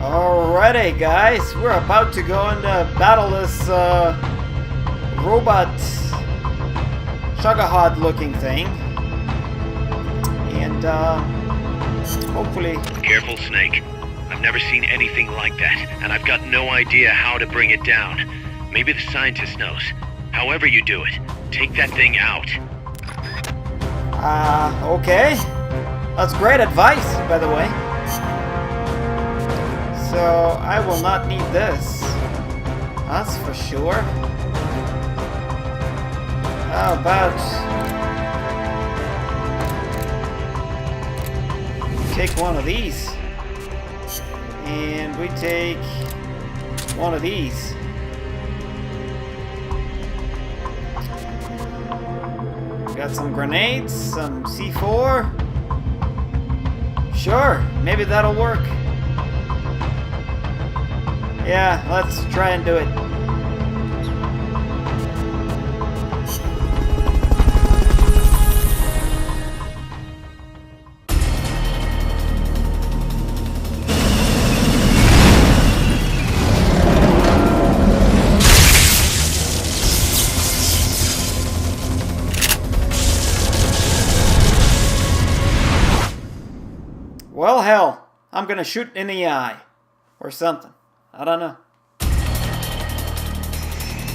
Alrighty, guys, we're about to go and battle this robot Shugahod looking thing, and hopefully. Careful, Snake. I've never seen anything like that, and I've got no idea how to bring it down. Maybe the scientist knows. However you do it, take that thing out. Okay. That's great advice, by the way. So, I will not need this. That's for sure. How about... take one of these. And we take one of these. Got some grenades, some C4. Sure, maybe that'll work. Yeah, let's try and do it. Well, hell, I'm gonna shoot in the eye. Or something. I don't know.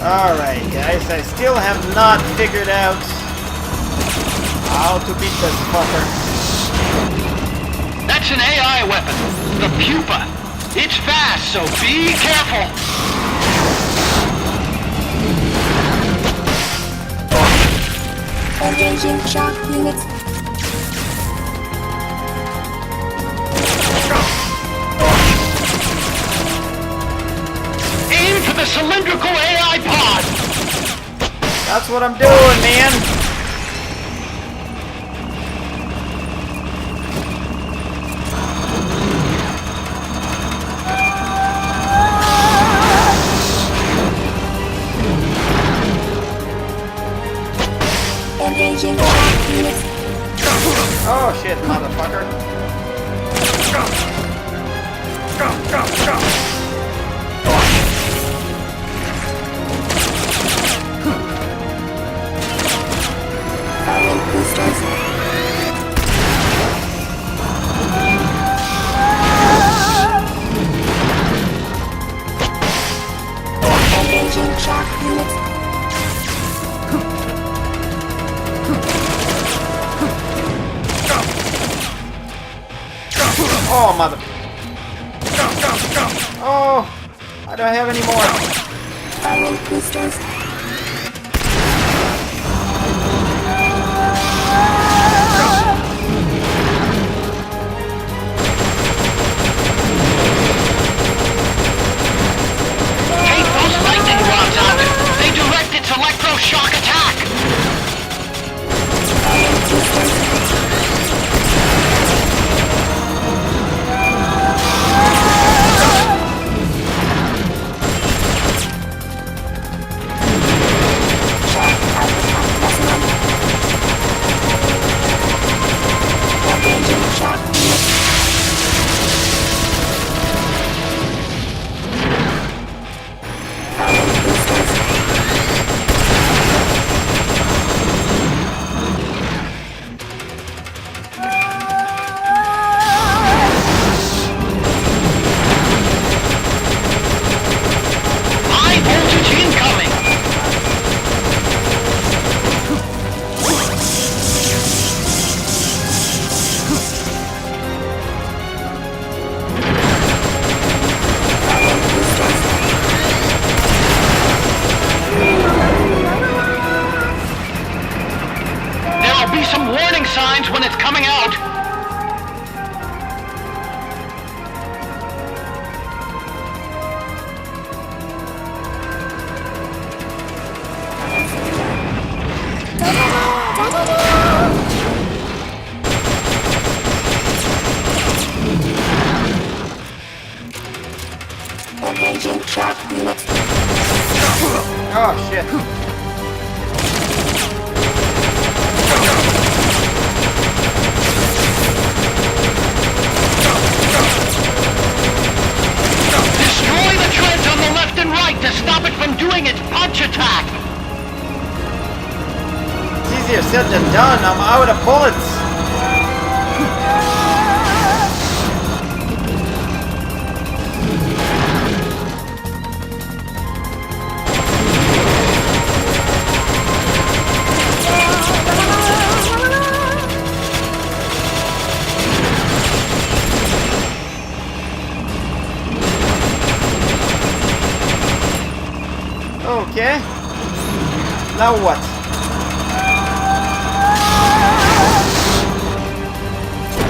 Alright, guys, I still have not figured out how to beat this fucker. That's an AI weapon. The pupa. It's fast, so be careful. Engaging shock units. Aim for the cylindrical AI pod. That's what I'm doing, man. Engaging shock units. Oh shit, motherfucker. Firing boosters. Engaging shock units. Oh, mother... Oh, I don't have any more. Firing boosters. Take those lightning rods out. They direct its electroshock attack. Firing boosters. High voltage incoming. There'll be some warning signs when it's coming out. Engaging shock units. Oh shit. attack! It's easier said than done. I'm out of bullets. Okay. Now what?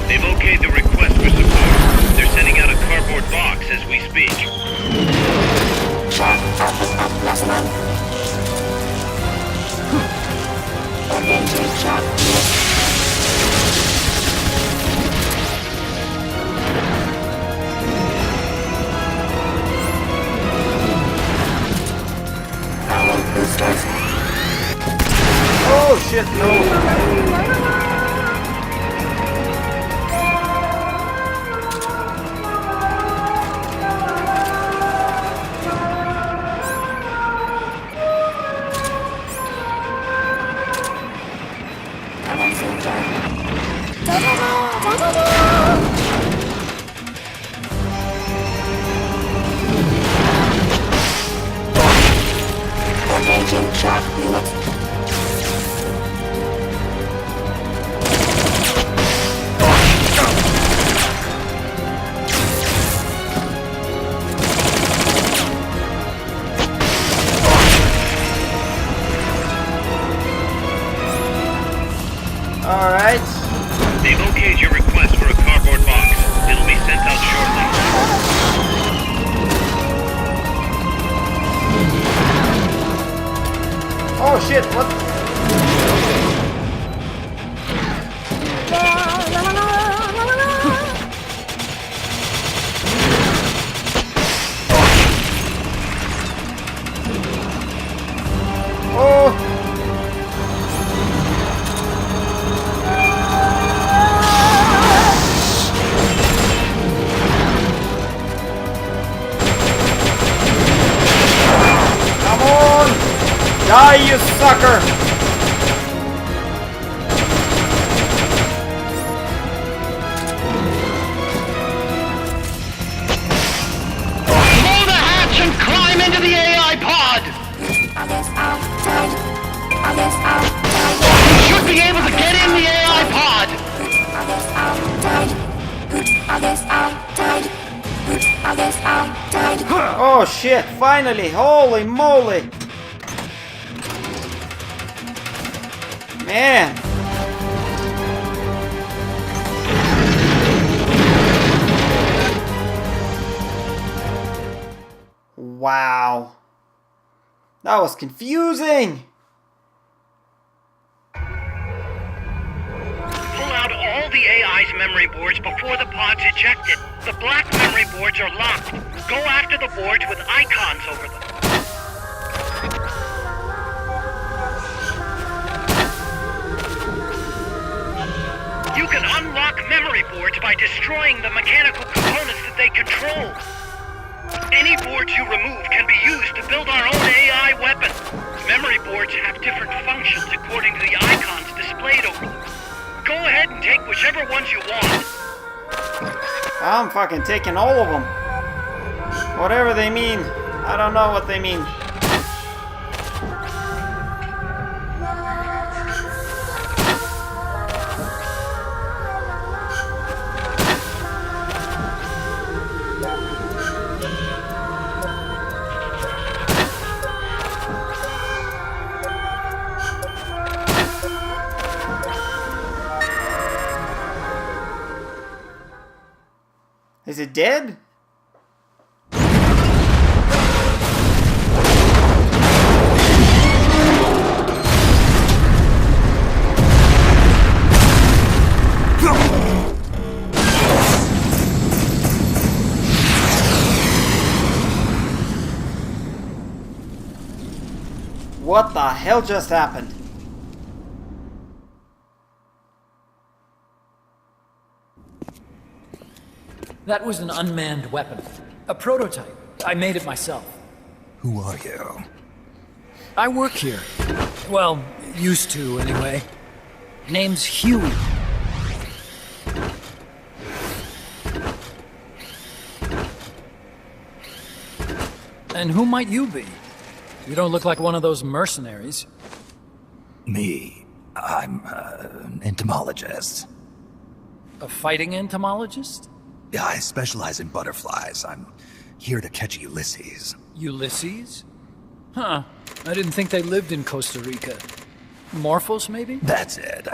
They've okayed the request for support. They're sending out a cardboard box as we speak. Track office at mercenary. Engaging track units. Boosters. Oh shit, no. Commencing journey. Engaging track units. Alright. They've okayed your request for a cardboard box. It'll be sent out shortly. Oh shit, what? Oh! Come on! Die, you sucker! Blow the hatch and climb into the AI pod! Others outside. Others outside. You should be able to get in the AI pod! Others outside. Others outside. Others outside. Oh shit, finally! Holy moly! Man! Wow. That was confusing! Pull out all the AI's memory boards before the pod's ejected. The black memory boards are locked. Go after the boards with icons over them. You can unlock memory boards by destroying the mechanical components that they control. Any boards you remove can be used to build our own AI weapon. Memory boards have different functions according to the icons displayed over them. Go ahead and take whichever ones you want. I'm fucking taking all of them. Whatever they mean. I don't know what they mean. Is it dead? What the hell just happened? That was an unmanned weapon. A prototype. I made it myself. Who are you? I work here. Well, used to, anyway. Name's Huey. And who might you be? You don't look like one of those mercenaries. Me, I'm an entomologist. A fighting entomologist? Yeah, I specialize in butterflies. I'm here to catch Ulysses. Ulysses? Huh. I didn't think they lived in Costa Rica. Morphos, maybe? That's it.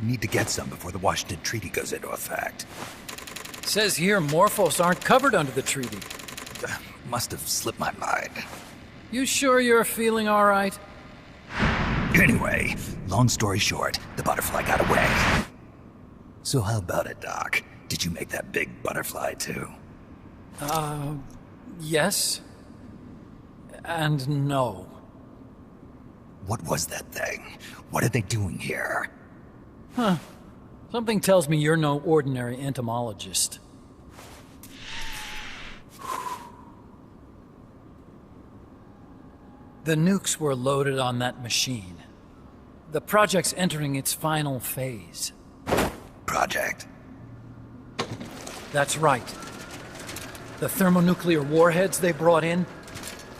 Need to get some before the Washington Treaty goes into effect. Says here Morphos aren't covered under the treaty. Must have slipped my mind. You sure you're feeling all right? Anyway, long story short, the butterfly got away. So how about it, Doc? Did you make that big butterfly too? Yes. And no. What was that thing? What are they doing here? Something tells me you're no ordinary entomologist. The nukes were loaded on that machine. The project's entering its final phase. Project? That's right. The thermonuclear warheads they brought in,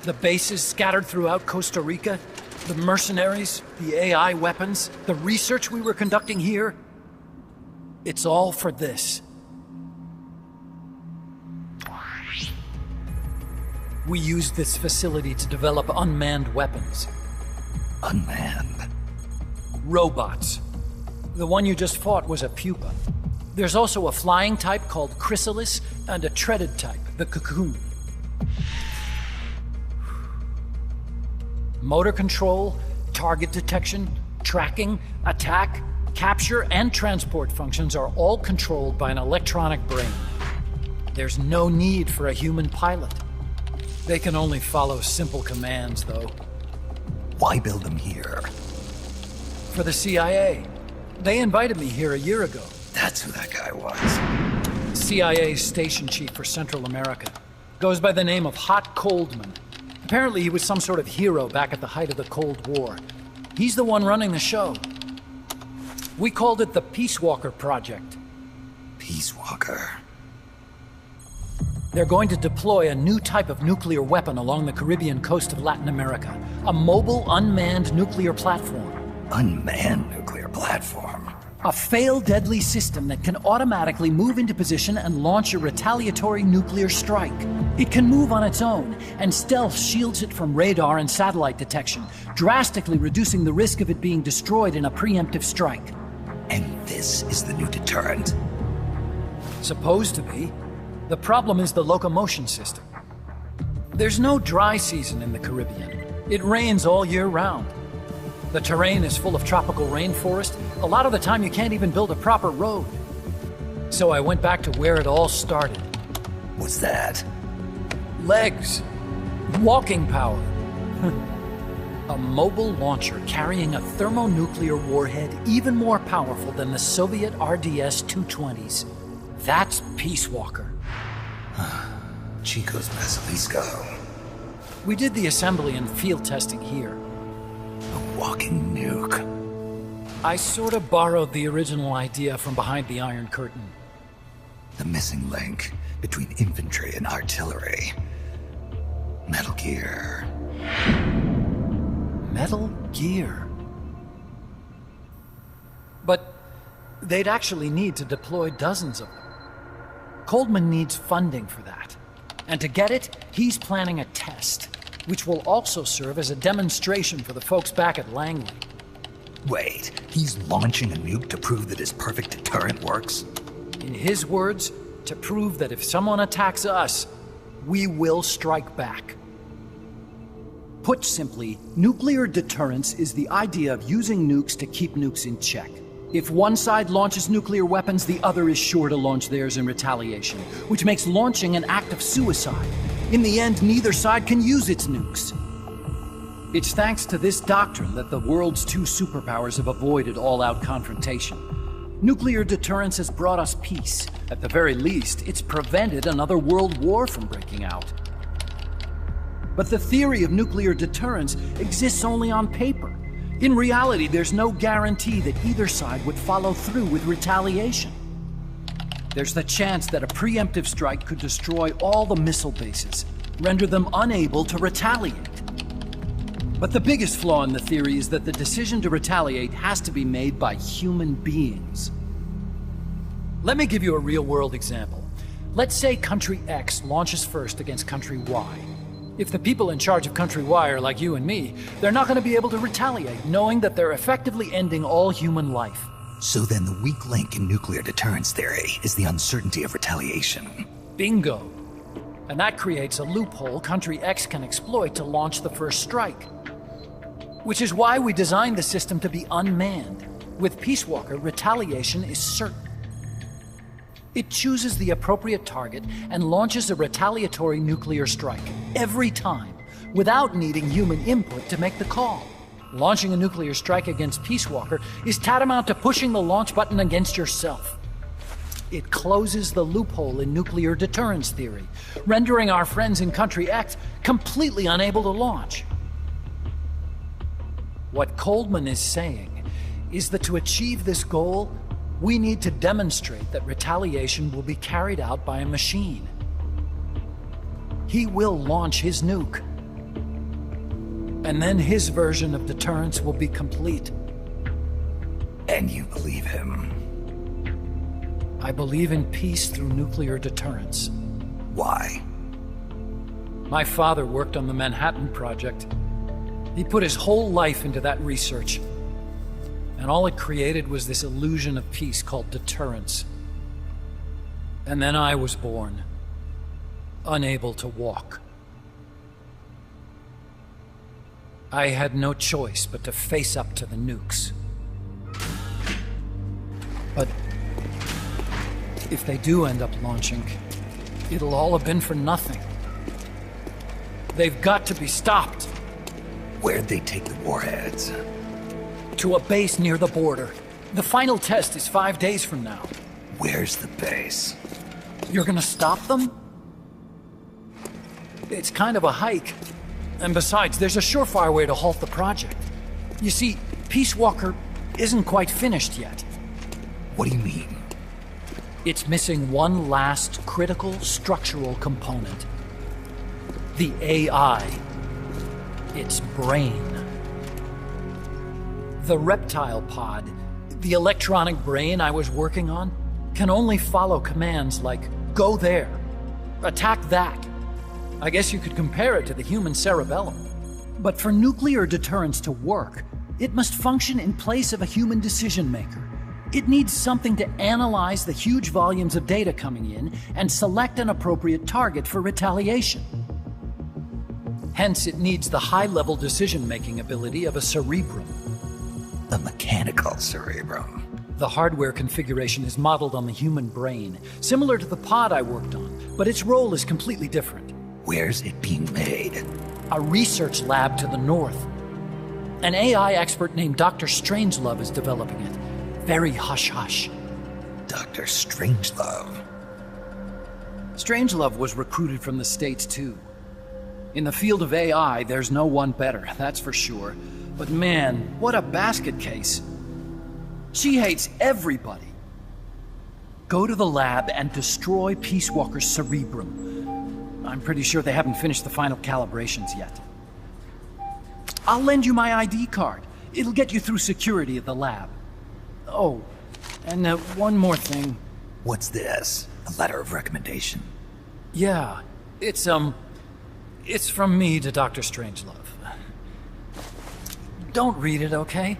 the bases scattered throughout Costa Rica, the mercenaries, the AI weapons, the research we were conducting here. It's all for this. We used this facility to develop unmanned weapons. Unmanned? Robots. The one you just fought was a pupa. There's also a flying type called Chrysalis and a treaded type, the Cocoon. Motor control, target detection, tracking, attack, capture, and transport functions are all controlled by an electronic brain. There's no need for a human pilot. They can only follow simple commands, though. Why build them here? For the CIA. They invited me here a year ago. That's who that guy was. CIA's station chief for Central America. Goes by the name of Hot Coldman. Apparently he was some sort of hero back at the height of the Cold War. He's the one running the show. We called it the Peace Walker Project. Peace Walker. They're going to deploy a new type of nuclear weapon along the Caribbean coast of Latin America. A mobile, unmanned nuclear platform. Unmanned nuclear platform? A fail-deadly system that can automatically move into position and launch a retaliatory nuclear strike. It can move on its own, and stealth shields it from radar and satellite detection, drastically reducing the risk of it being destroyed in a preemptive strike. And this is the new deterrent? Supposed to be. The problem is the locomotion system. There's no dry season in the Caribbean. It rains all year round. The terrain is full of tropical rainforest. A lot of the time you can't even build a proper road. So I went back to where it all started. What's that? Legs. Walking power. A mobile launcher carrying a thermonuclear warhead even more powerful than the Soviet RDS-220s. That's Peace Walker. Chico's Basilisco. We did the assembly and field testing here. A walking nuke. I sort of borrowed the original idea from behind the Iron Curtain. The missing link between infantry and artillery. Metal Gear. Metal Gear. But they'd actually need to deploy dozens of them. Coldman needs funding for that. And to get it, he's planning a test, which will also serve as a demonstration for the folks back at Langley. Wait, he's launching a nuke to prove that his perfect deterrent works? In his words, to prove that if someone attacks us, we will strike back. Put simply, nuclear deterrence is the idea of using nukes to keep nukes in check. If one side launches nuclear weapons, the other is sure to launch theirs in retaliation, which makes launching an act of suicide. In the end, neither side can use its nukes. It's thanks to this doctrine that the world's two superpowers have avoided all-out confrontation. Nuclear deterrence has brought us peace. At the very least, it's prevented another world war from breaking out. But the theory of nuclear deterrence exists only on paper. In reality, there's no guarantee that either side would follow through with retaliation. There's the chance that a preemptive strike could destroy all the missile bases, render them unable to retaliate. But the biggest flaw in the theory is that the decision to retaliate has to be made by human beings. Let me give you a real-world example. Let's say Country X launches first against Country Y. If the people in charge of Country Y are like you and me, they're not going to be able to retaliate, knowing that they're effectively ending all human life. So then the weak link in nuclear deterrence theory is the uncertainty of retaliation. Bingo. And that creates a loophole Country X can exploit to launch the first strike. Which is why we designed the system to be unmanned. With Peace Walker, retaliation is certain. It chooses the appropriate target and launches a retaliatory nuclear strike every time, without needing human input to make the call. Launching a nuclear strike against Peace Walker is tantamount to pushing the launch button against yourself. It closes the loophole in nuclear deterrence theory, rendering our friends in Country X completely unable to launch. What Coleman is saying is that to achieve this goal, we need to demonstrate that retaliation will be carried out by a machine. He will launch his nuke. And then his version of deterrence will be complete. And you believe him? I believe in peace through nuclear deterrence. Why? My father worked on the Manhattan Project. He put his whole life into that research. And all it created was this illusion of peace called deterrence. And then I was born, unable to walk. I had no choice but to face up to the nukes. But if they do end up launching, it'll all have been for nothing. They've got to be stopped. Where'd they take the warheads? To a base near the border. The final test is 5 days from now. Where's the base? You're gonna stop them? It's kind of a hike. And besides, there's a surefire way to halt the project. You see, Peace Walker isn't quite finished yet. What do you mean? It's missing one last critical structural component. The AI. Its brain. The reptile pod, the electronic brain I was working on, can only follow commands like, go there, attack that. I guess you could compare it to the human cerebellum. But for nuclear deterrence to work, it must function in place of a human decision maker. It needs something to analyze the huge volumes of data coming in and select an appropriate target for retaliation. Hence, it needs the high-level decision-making ability of a cerebrum. A mechanical cerebrum. The hardware configuration is modeled on the human brain, similar to the pod I worked on, but its role is completely different. Where's it being made? A research lab to the north. An AI expert named Dr. Strangelove is developing it. Very hush-hush. Dr. Strangelove. Strangelove was recruited from the States, too. In the field of AI, there's no one better, that's for sure. But man, what a basket case. She hates everybody. Go to the lab and destroy Peace Walker's cerebrum. I'm pretty sure they haven't finished the final calibrations yet. I'll lend you my ID card. It'll get you through security at the lab. Oh, and one more thing. What's this? A letter of recommendation? Yeah, it's from me to Dr. Strangelove. Don't read it, okay?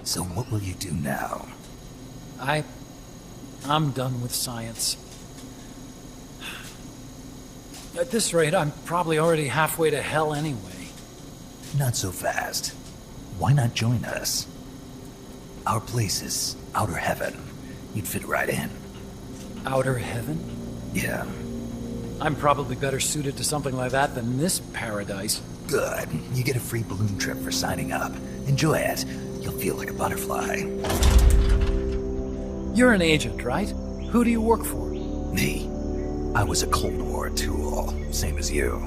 So what will you do now? I'm done with science. At this rate, I'm probably already halfway to hell anyway. Not so fast. Why not join us? Our place is outer heaven. You'd fit right in. Outer heaven? Yeah. I'm probably better suited to something like that than this paradise. Good. You get a free balloon trip for signing up. Enjoy it. You'll feel like a butterfly. You're an agent, right? Who do you work for? Me? I was a Cold War tool, same as you.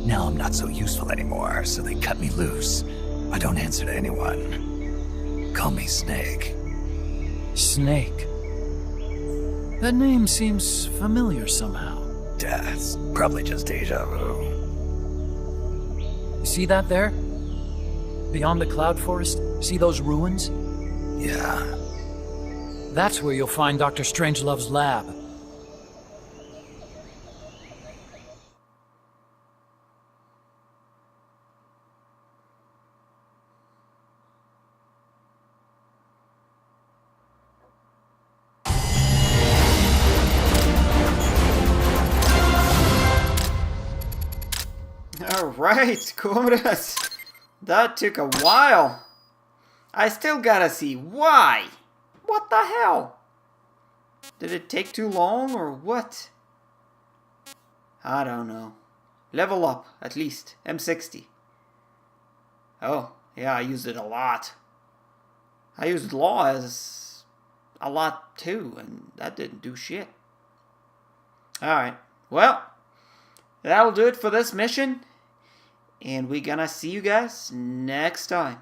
Now I'm not so useful anymore, so they cut me loose. I don't answer to anyone. Call me Snake. Snake. That name seems familiar somehow. Death. Probably just deja vu. See that there? Beyond the cloud forest? See those ruins? Yeah. That's where you'll find Dr. Strangelove's lab. Alright, Kuras. That took a while. I still gotta see why. What the hell? Did it take too long or what? I don't know. Level up, at least. M60. Oh, yeah, I used it a lot. I used law as a lot too, and that didn't do shit. Alright, well, that'll do it for this mission. And we're gonna see you guys next time.